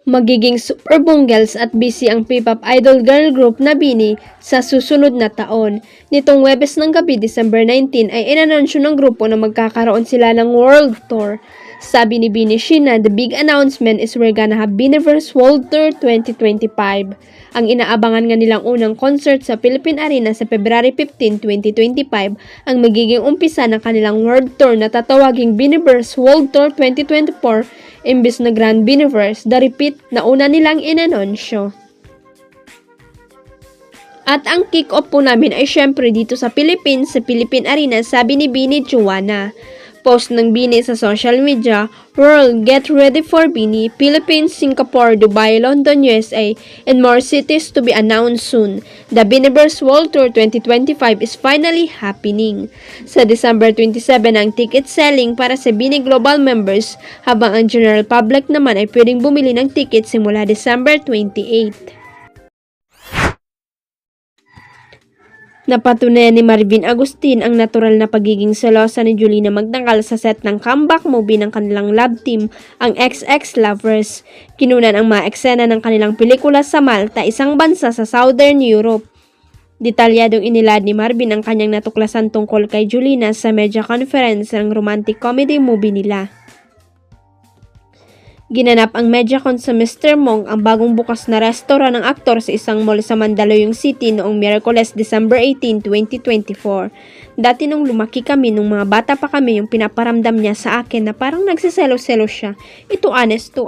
Magiging super bunggels at busy ang P-pop idol girl group na BINI sa susunod na taon. Nitong Webes ng gabi, December 19, ay inanunsyo ng grupo na magkakaroon sila ng world tour. Sabi ni BINI Sheena, the big announcement is we're gonna have BINIverse World Tour 2025. Ang inaabangan nga nilang unang concert sa Philippine Arena sa February 15, 2025 ang magiging umpisa ng kanilang world tour na tatawaging BINIverse World Tour 2024 imbis na Grand BINIverse, the repeat na una nilang inanunsyo. At ang kick-off po namin ay syempre dito sa Philippines, sa Philippine Arena, sabi ni BINI Juana. Post ng BINI sa social media, World, get ready for BINI, Philippines, Singapore, Dubai, London, USA, and more cities to be announced soon. The BINIverse World Tour 2025 is finally happening. Sa December 27 ang ticket selling para sa BINI Global members, habang ang general public naman ay pwedeng bumili ng ticket simula December 28. Napatunayan ni Marvin Agustin ang natural na pagiging selosa ni Julina Magdangal sa set ng comeback movie ng kanilang love team, ang XX Lovers. Kinunan ang mga eksena ng kanilang pelikula sa Malta, isang bansa sa Southern Europe. Detalyadong inilad ni Marvin ang kanyang natuklasan tungkol kay Julina sa media conference ng romantic comedy movie nila. Ginanap ang MediaCon sa Mr. Mong, ang bagong bukas na restaurant ng aktor sa isang mall sa Mandaluyong City noong Miyerkules, December 18, 2024. Dati nung lumaki kami, nung mga bata pa kami, yung pinaparamdam niya sa akin na parang nagsiselo-selo siya. Ito honest to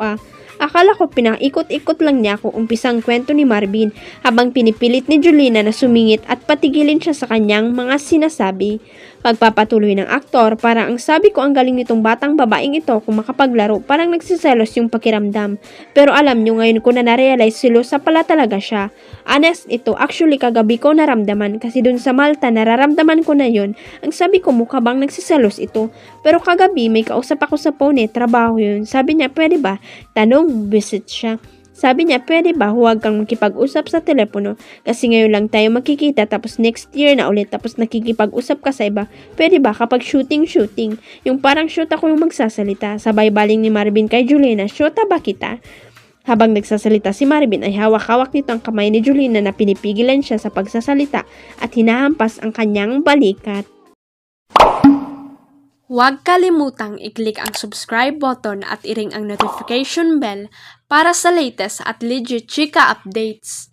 Akala ko pinaikot-ikot lang niya kung umpisang kwento ni Marvin habang pinipilit ni Julina na sumingit at patigilin siya sa kanyang mga sinasabi. Pagpapatuloy ng aktor, parang ang sabi ko ang galing nitong batang babaeng ito kung makapaglaro, parang nagsiselos yung pakiramdam. Pero alam nyo ngayon ko na narealize silosa pala talaga siya. Honest ito, actually kagabi ko naramdaman kasi dun sa Malta nararamdaman ko na yun. Ang sabi ko mukha bang nagsiselos ito. Pero kagabi may kausap ako sa phone trabaho yun. Sabi niya pwede ba? Tanong, visit siya. Sabi niya, pwede ba huwag kang makipag-usap sa telepono kasi ngayon lang tayo makikita tapos next year na ulit tapos nakikipag-usap ka sa iba. Pwede ba kapag shooting? Yung parang shoot ako yung magsasalita. Sabay baling ni Marvin kay Julina, shoota ba kita? Habang nagsasalita si Marvin ay hawak-hawak nito ang kamay ni Julina na pinipigilan siya sa pagsasalita at hinahampas ang kanyang balikat. Huwag kalimutang i-click ang subscribe button at i-ring ang notification bell para sa latest at legit chika updates.